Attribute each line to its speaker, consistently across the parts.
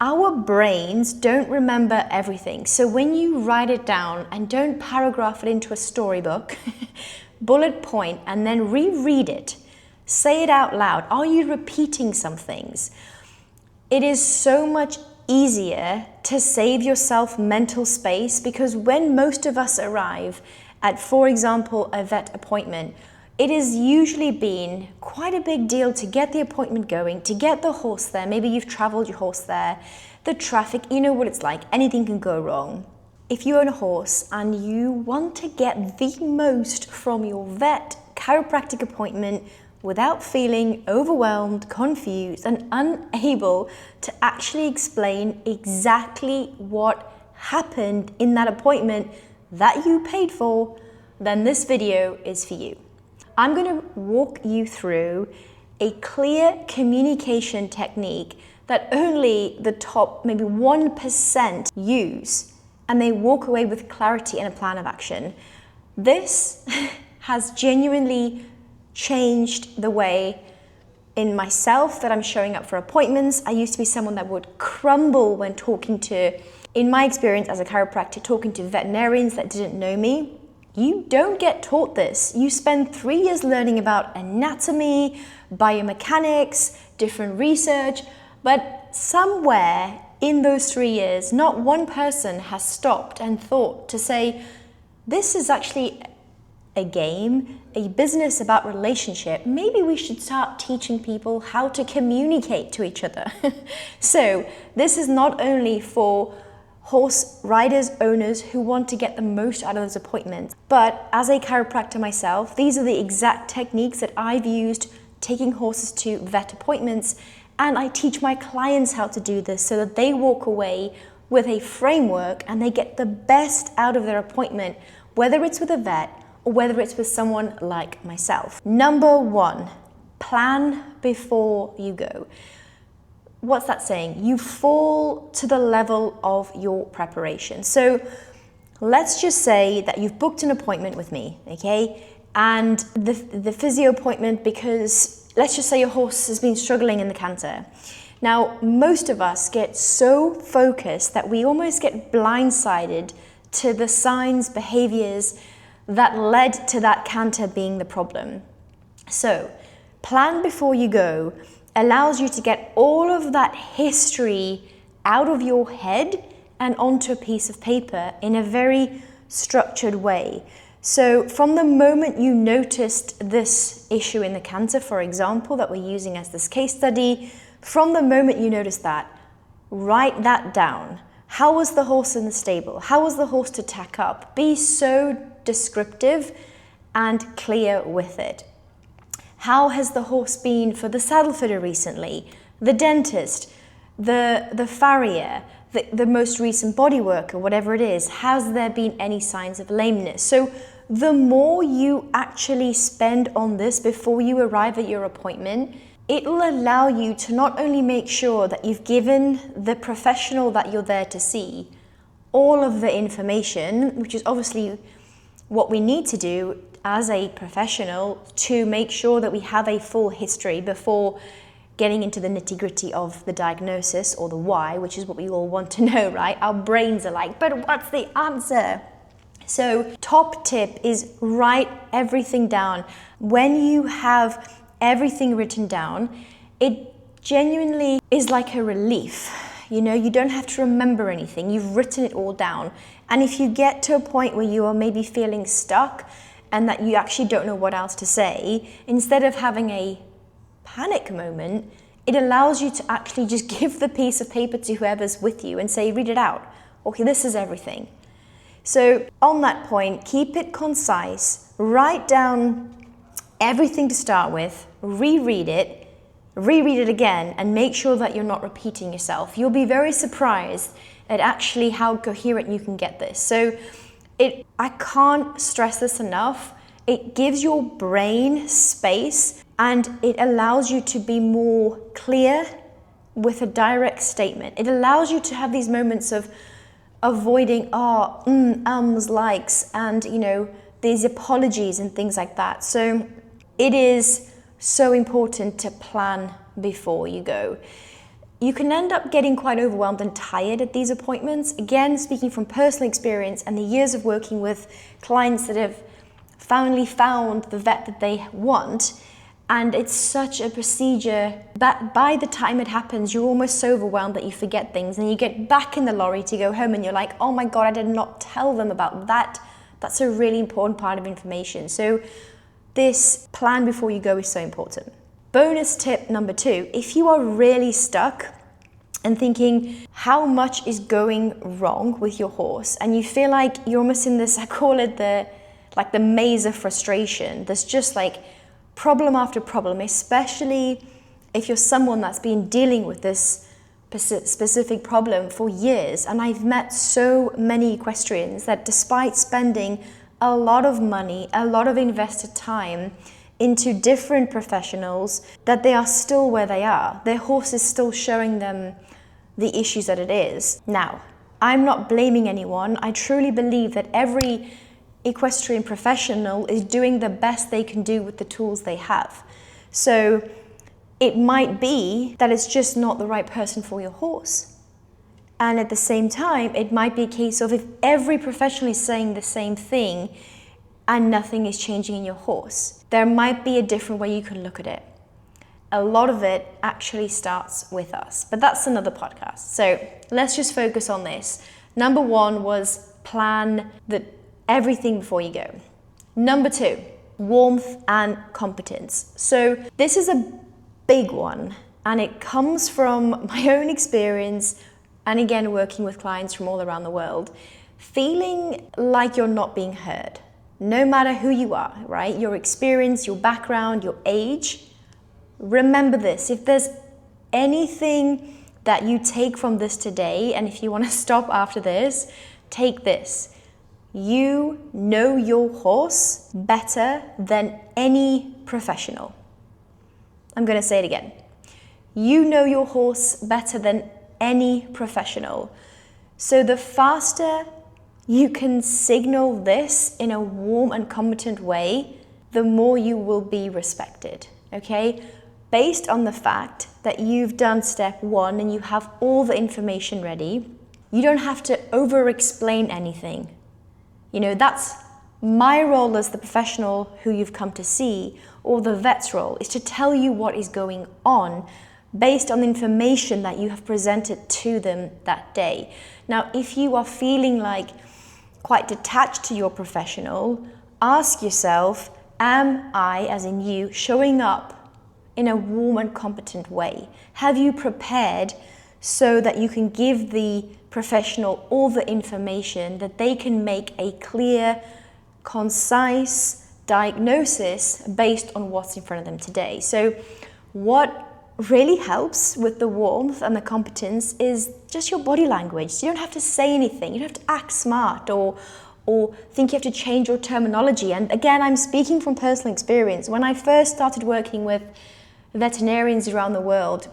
Speaker 1: Our brains don't remember everything. So when you write it down and don't paragraph it into a storybook, bullet point and then reread it, say it out loud. Are you repeating some things? It is so much easier to save yourself mental space, because when most of us arrive at, for example, a vet appointment, it has usually been quite a big deal to get the appointment going, to get the horse there. Maybe you've traveled your horse there. The traffic, you know what it's like. Anything can go wrong. If you own a horse and you want to get the most from your vet chiropractic appointment without feeling overwhelmed, confused, and unable to actually explain exactly what happened in that appointment that you paid for, then this video is for you. I'm going to walk you through a clear communication technique that only the top maybe 1% use, and they walk away with clarity and a plan of action. This has genuinely changed the way in myself that I'm showing up for appointments. I used to be someone that would crumble when talking to, in my experience as a chiropractor, talking to veterinarians that didn't know me. You don't get taught this. You spend 3 years learning about anatomy, biomechanics, different research, but somewhere in those 3 years, not one person has stopped and thought to say, this is actually a game, a business about relationship. Maybe we should start teaching people how to communicate to each other. So this is not only for horse riders, owners who want to get the most out of those appointments, but as a chiropractor myself, these are the exact techniques that I've used taking horses to vet appointments, and I teach my clients how to do this so that they walk away with a framework and they get the best out of their appointment, whether it's with a vet or whether it's with someone like myself. Number 1, plan before you go. What's that saying? You fall to the level of your preparation. So let's just say that you've booked an appointment with me, okay? And the physio appointment, because let's just say your horse has been struggling in the canter. Now, most of us get so focused that we almost get blindsided to the signs, behaviors that led to that canter being the problem. So, plan before you go allows you to get all of that history out of your head and onto a piece of paper in a very structured way. So from the moment you noticed this issue in the canter, for example, that we're using as this case study, from the moment you noticed that, write that down. How was the horse in the stable? How was the horse to tack up? Be so descriptive and clear with it. How has the horse been for the saddle fitter recently, the dentist, the farrier, the most recent body worker, whatever it is? Has there been any signs of lameness? So the more you actually spend on this before you arrive at your appointment, it will allow you to not only make sure that you've given the professional that you're there to see all of the information, which is obviously what we need to do as a professional to make sure that we have a full history before getting into the nitty-gritty of the diagnosis or the why, which is what we all want to know, right? Our brains are like, but what's the answer? So top tip is write everything down. When you have everything written down, it genuinely is like a relief. You know, you don't have to remember anything. You've written it all down. And if you get to a point where you are maybe feeling stuck and that you actually don't know what else to say, instead of having a panic moment, it allows you to actually just give the piece of paper to whoever's with you and say, read it out. Okay, this is everything. So on that point, keep it concise, write down everything to start with, reread it again, and make sure that you're not repeating yourself. You'll be very surprised at actually how coherent you can get this. So I can't stress this enough. It gives your brain space and it allows you to be more clear with a direct statement. It allows you to have these moments of avoiding ums, likes, and these apologies and things like that. So it is so important to plan before you go. you can end up getting quite overwhelmed and tired at these appointments. Again, speaking from personal experience and the years of working with clients that have finally found the vet that they want, and it's such a procedure that by the time it happens, you're almost so overwhelmed that you forget things, and you get back in the lorry to go home and you're like, oh my God, I did not tell them about that. That's a really important part of information. So this plan before you go is so important. Bonus tip number 2, if you are really stuck and thinking how much is going wrong with your horse, and you feel like you're almost in this, I call it the maze of frustration. There's just like problem after problem, especially if you're someone that's been dealing with this specific problem for years. And I've met so many equestrians that despite spending a lot of money, a lot of invested time into different professionals, that they are still where they are. Their horse is still showing them the issues that it is. Now, I'm not blaming anyone. I truly believe that every equestrian professional is doing the best they can do with the tools they have. So it might be that it's just not the right person for your horse. And at the same time, it might be a case of if every professional is saying the same thing and nothing is changing in your horse, there might be a different way you can look at it. A lot of it actually starts with us, but that's another podcast. So let's just focus on this. Number 1 was plan everything before you go. Number 2, warmth and competence. So this is a big one, and it comes from my own experience, and again, working with clients from all around the world. Feeling like you're not being heard, no matter who you are, right? Your experience, your background, your age. Remember this, if there's anything that you take from this today, and if you want to stop after this, take this. You know your horse better than any professional. I'm going to say it again. You know your horse better than any professional. So the faster you can signal this in a warm and competent way, the more you will be respected, okay? Based on the fact that you've done step 1 and you have all the information ready, you don't have to over-explain anything. You know, that's my role as the professional who you've come to see, or the vet's role, is to tell you what is going on based on the information that you have presented to them that day. Now, if you are feeling like quite detached to your professional, ask yourself, am I, as in you, showing up in a warm and competent way? Have you prepared so that you can give the professional all the information that they can make a clear, concise diagnosis based on what's in front of them today? So what really helps with the warmth and the competence is just your body language. So you don't have to say anything, you don't have to act smart or think you have to change your terminology. And again, I'm speaking from personal experience. When I first started working with veterinarians around the world,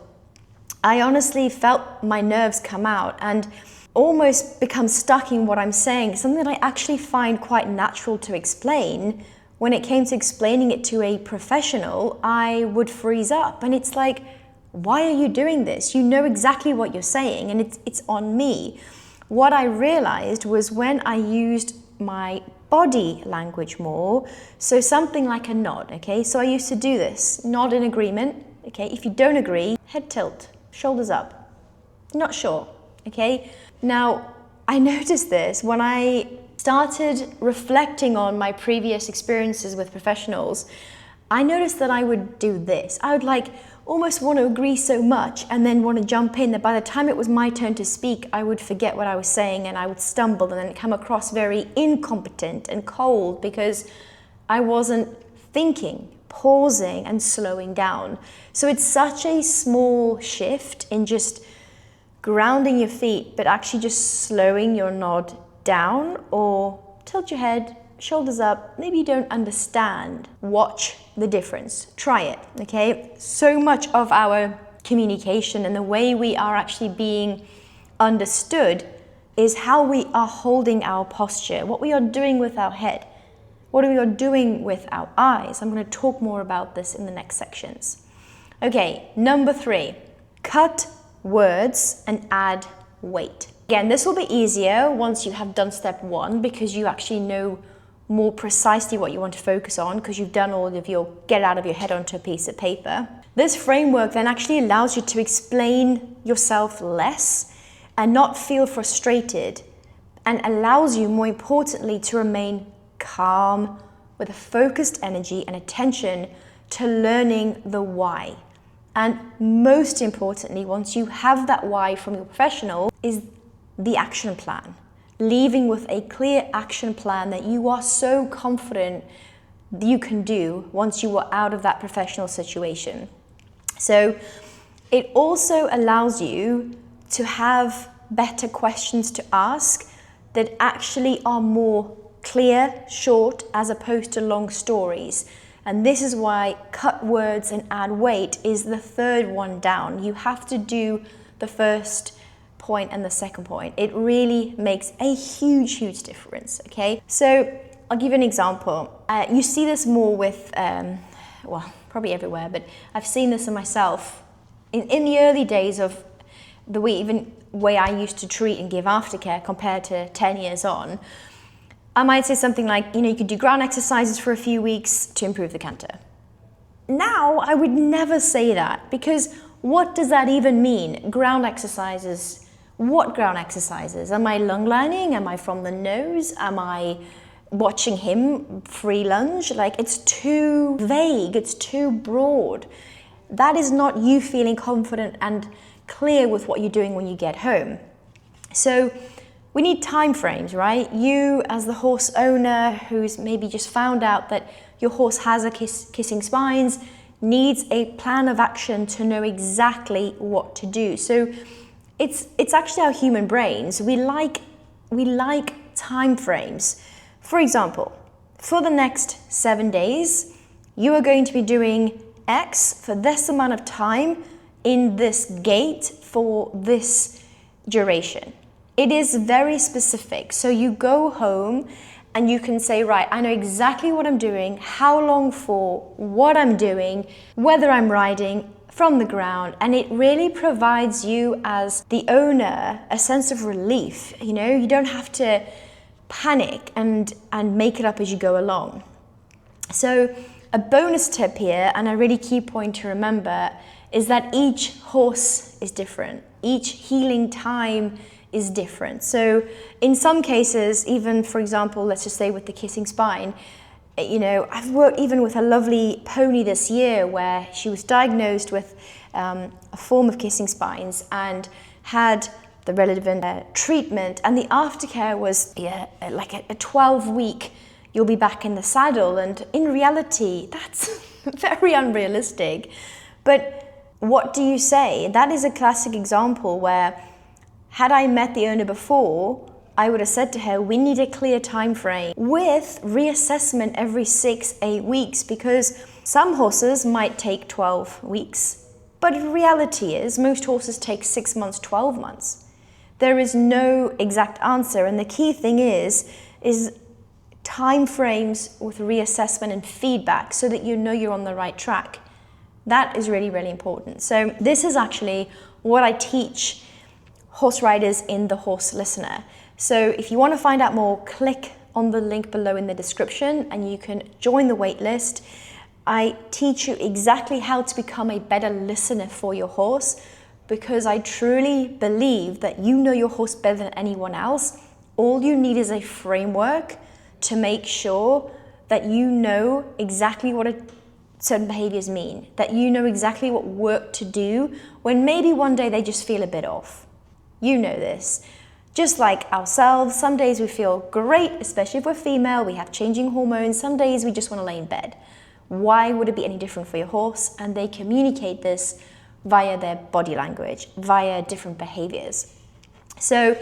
Speaker 1: I honestly felt my nerves come out and almost become stuck in what I'm saying, something that I actually find quite natural to explain. When it came to explaining it to a professional, I would freeze up. And it's like, why are you doing this? You know exactly what you're saying, and it's on me. What I realized was when I used my body language more, so something like a nod, okay? So I used to do this, nod in agreement, okay? If you don't agree, head tilt, shoulders up. Not sure, okay? Now, I noticed this when I started reflecting on my previous experiences with professionals. I noticed that I would do this. I would like almost want to agree so much and then want to jump in that by the time it was my turn to speak, I would forget what I was saying and I would stumble and then come across very incompetent and cold because I wasn't thinking, pausing and slowing down. So it's such a small shift in just grounding your feet, but actually just slowing your nod down or tilt your head, shoulders up. Maybe you don't understand. Watch the difference. Try it, okay? So much of our communication and the way we are actually being understood is how we are holding our posture, what we are doing with our head, what we are doing with our eyes. I'm going to talk more about this in the next sections. Okay, number 3, cut words and add weight. Again, this will be easier once you have done step 1 because you actually know more precisely what you want to focus on because you've done all of your get out of your head onto a piece of paper. This framework then actually allows you to explain yourself less and not feel frustrated, and allows you, more importantly, to remain calm with a focused energy and attention to learning the why. And most importantly, once you have that why from your professional, is the action plan. Leaving with a clear action plan that you are so confident you can do once you are out of that professional situation. So it also allows you to have better questions to ask that actually are more clear, short, as opposed to long stories. And this is why cut words and add weight is the third one down. You have to do the first point and the second point. It really makes a huge difference, okay? So I'll give you an example. You see this more with, well, probably everywhere, but I've seen this in myself. In the early days of the way I used to treat and give aftercare compared to 10 years on, I might say something like, you could do ground exercises for a few weeks to improve the canter. Now, I would never say that, because what does that even mean? Ground exercises. What ground exercises? Am I lung lining? Am I from the nose? Am I watching him free lunge? Like, it's too vague, it's too broad. That is not you feeling confident and clear with what you're doing when you get home. So we need time frames, right? You, as the horse owner who's maybe just found out that your horse has a kissing spines, needs a plan of action to know exactly what to do. So it's actually our human brains. We like time frames. For example, for the next 7 days, you are going to be doing X for this amount of time in this gait for this duration. It is very specific. So you go home and you can say, right, I know exactly what I'm doing, how long for, what I'm doing, whether I'm riding from the ground, and it really provides you as the owner a sense of relief. You don't have to panic and make it up as you go along. So a bonus tip here, and a really key point to remember, is that each horse is different. Each healing time is different. So in some cases, even for example, let's just say with the kissing spine, I've worked even with a lovely pony this year where she was diagnosed with a form of kissing spines and had the relevant treatment, and the aftercare was like a 12-week, you'll be back in the saddle. And in reality, that's very unrealistic. But what do you say? That is a classic example where, had I met the owner before, I would have said to her, we need a clear time frame with reassessment every 6-8 weeks, because some horses might take 12 weeks, but reality is most horses take 6 months, 12 months. There is no exact answer, and the key thing is time frames with reassessment and feedback so that you know you're on the right track. That is really, really important. So this is actually what I teach horse riders in the Horse Listener. So if you want to find out more, click on the link below in the description and you can join the wait list. I teach you exactly how to become a better listener for your horse, because I truly believe that you know your horse better than anyone else. All you need is a framework to make sure that you know exactly what certain behaviors mean, that you know exactly what work to do when maybe one day they just feel a bit off. You know this. Just like ourselves, some days we feel great, especially if we're female, we have changing hormones. Some days we just want to lay in bed. Why would it be any different for your horse? And they communicate this via their body language, via different behaviors. So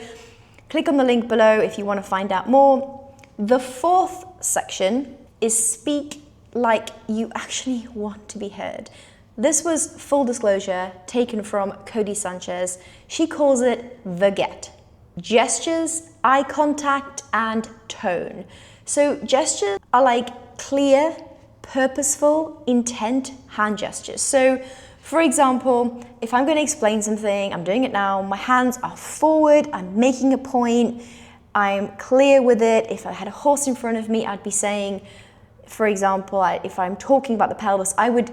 Speaker 1: click on the link below if you want to find out more. The fourth section is speak like you actually want to be heard. This was, full disclosure, taken from Cody Sanchez. She calls it the get. Gestures, eye contact, and tone. So gestures are like clear, purposeful, intent hand gestures. So For example, if I'm going to explain something, I'm doing it now, my hands are forward, I'm making a point, I'm clear with it. If I had a horse in front of me, I'd be saying, for example, if I'm talking about the pelvis, I would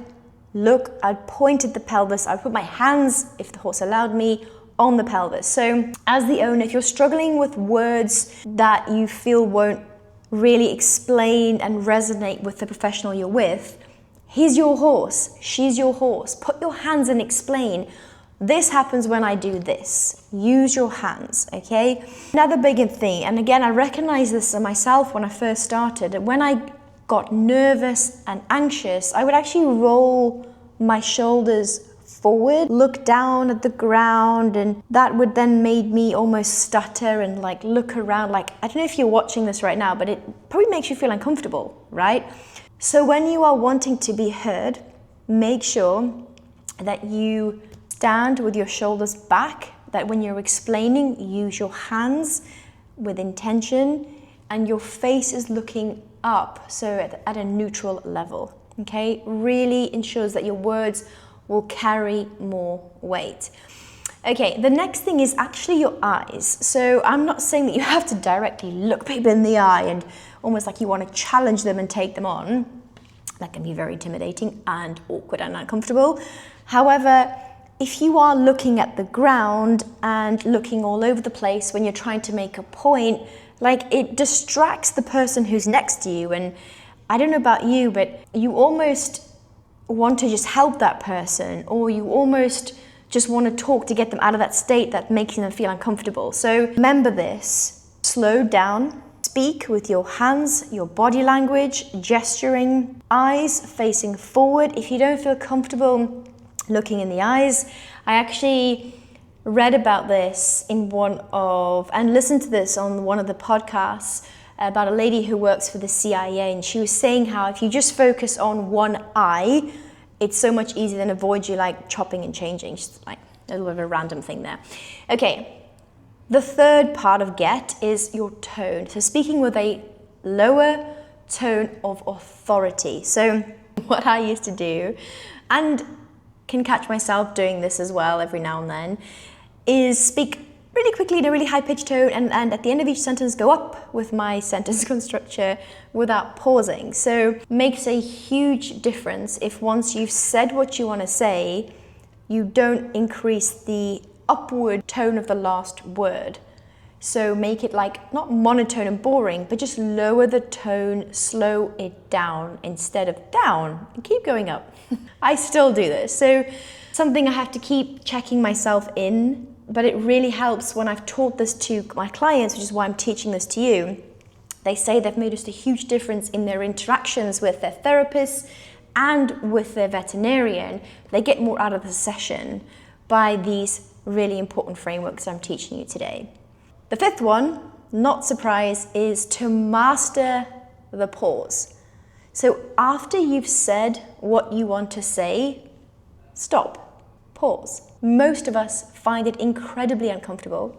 Speaker 1: look, I'd point at the pelvis, I'd put my hands, if the horse allowed me, on the pelvis. So as the owner, if you're struggling with words that you feel won't really explain and resonate with the professional you're with, he's your horse, she's your horse. Put your hands and explain. This happens when I do this. Use your hands, okay? Another big thing, and again, I recognize this in myself when I first started. When I got nervous and anxious, I would actually roll my shoulders forward, look down at the ground, and that would then make me almost stutter and like look around. Like, I don't know if you're watching this right now, but it probably makes you feel uncomfortable, right? So when you are wanting to be heard, make sure that you stand with your shoulders back, that when you're explaining, use your hands with intention, and your face is looking up, so at a neutral level, okay? Really ensures that your words will carry more weight. Okay, the next thing is actually your eyes. So I'm not saying that you have to directly look people in the eye and almost like you want to challenge them and take them on. That can be very intimidating and awkward and uncomfortable. However, if you are looking at the ground and looking all over the place when you're trying to make a point, like, it distracts the person who's next to you. And I don't know about you, but you almost want to just help that person, or you almost just want to talk to get them out of that state that makes them feel uncomfortable. So remember this, slow down, speak with your hands, your body language, gesturing, eyes facing forward. If you don't feel comfortable looking in the eyes, I actually read about this in and listened to this on one of the podcasts about a lady who works for the CIA, and she was saying how if you just focus on one eye, it's so much easier than avoid you like chopping and changing. Just like a little bit of a random thing there. Okay, the third part of get is your tone. So speaking with a lower tone of authority. So what I used to do, and can catch myself doing this as well every now and then, is speak really quickly in a really high-pitched tone, and at the end of each sentence go up with my sentence structure without pausing. So makes a huge difference if once you've said what you want to say, you don't increase the upward tone of the last word. So make it like not monotone and boring, but just lower the tone, slow it down instead of down, and keep going up. I still do this. So something I have to keep checking myself in, but it really helps when I've taught this to my clients, which is why I'm teaching this to you. They say they've noticed a huge difference in their interactions with their therapists and with their veterinarian. They get more out of the session by these really important frameworks I'm teaching you today. The fifth one, not surprise, is to master the pause. So after you've said what you want to say, stop, pause. Most of us find it incredibly uncomfortable,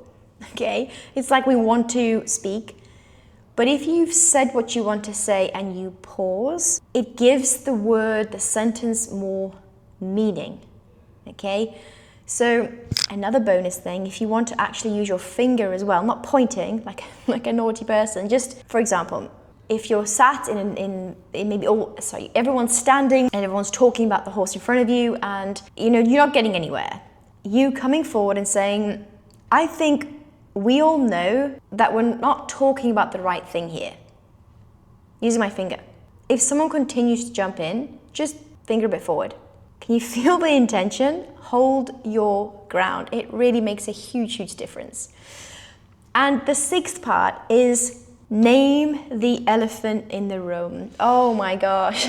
Speaker 1: okay? It's like we want to speak, but if you've said what you want to say and you pause, it gives the word, the sentence more meaning, okay? So another bonus thing, if you want to actually use your finger as well, not pointing like a naughty person, just for example, if you're sat in maybe everyone's standing and everyone's talking about the horse in front of you, and you're not getting anywhere. You coming forward and saying, I think we all know that we're not talking about the right thing here. Using my finger. If someone continues to jump in, just finger a bit forward. Can you feel the intention? Hold your ground. It really makes a huge, huge difference. And the sixth part is name the elephant in the room. Oh my gosh.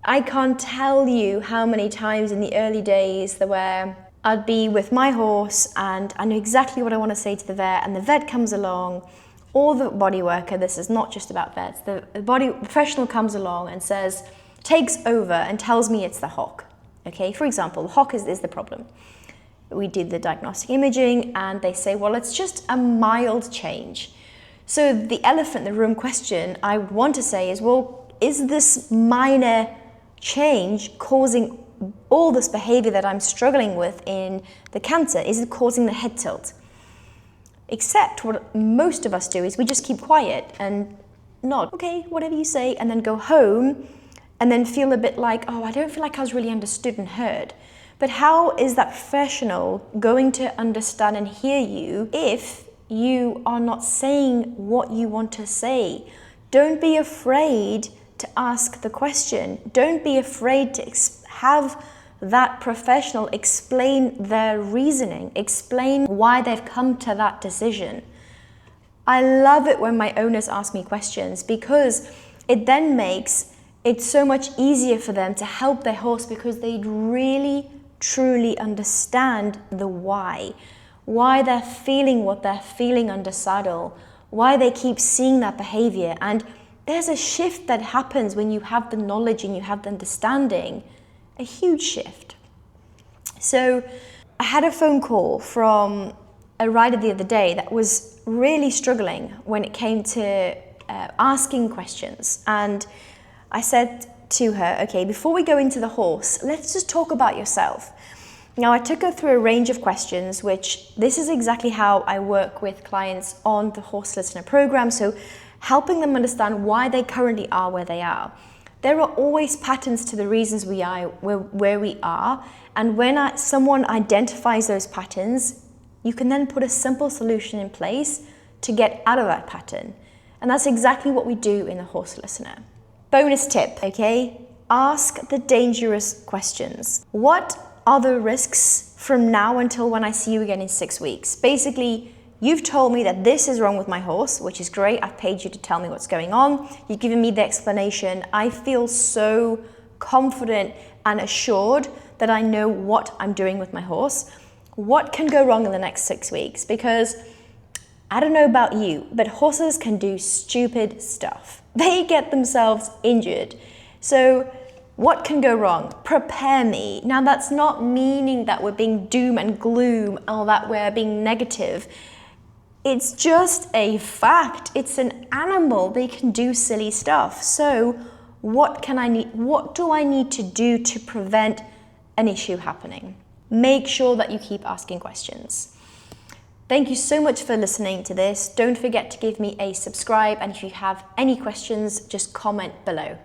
Speaker 1: I can't tell you how many times in the early days where I'd be with my horse and I know exactly what I want to say to the vet, and the vet comes along, or the body worker, this is not just about vets, the body professional comes along and takes over and tells me it's the hock. Okay, for example, the hock is the problem. We did the diagnostic imaging and they say, well, it's just a mild change. So the elephant in the room question I want to say is, well, is this minor change causing all this behavior that I'm struggling with in the canter? Is it causing the head tilt? Except what most of us do is we just keep quiet and nod, okay, whatever you say, and then go home and then feel a bit like, oh, I don't feel like I was really understood and heard. But how is that professional going to understand and hear you if you are not saying what you want to say? Don't be afraid to ask the question. Don't be afraid to have that professional explain their reasoning, explain why they've come to that decision. I love it when my owners ask me questions because it then makes it so much easier for them to help their horse because they really, truly understand the why they're feeling what they're feeling under saddle, why they keep seeing that behavior. And there's a shift that happens when you have the knowledge and you have the understanding, a huge shift. So I had a phone call from a rider the other day that was really struggling when it came to asking questions. And I said to her, okay, before we go into the horse, let's just talk about yourself. Now, I took her through a range of questions, which this is exactly how I work with clients on the Horse Listener program. So helping them understand why they currently are where they are. There are always patterns to the reasons we are where we are. And when someone identifies those patterns, you can then put a simple solution in place to get out of that pattern. And that's exactly what we do in the Horse Listener. Bonus tip, okay? Ask the dangerous questions. What are the risks from now until when I see you again in 6 weeks? Basically, you've told me that this is wrong with my horse, which is great. I've paid you to tell me what's going on. You've given me the explanation. I feel so confident and assured that I know what I'm doing with my horse. What can go wrong in the next 6 weeks? Because I don't know about you, but horses can do stupid stuff. They get themselves injured. So what can go wrong? Prepare me. Now, that's not meaning that we're being doom and gloom or that we're being negative. It's just a fact. It's an animal. They can do silly stuff. So what do I need to do to prevent an issue happening? Make sure that you keep asking questions. Thank you so much for listening to this. Don't forget to give me a subscribe, and if you have any questions, just comment below.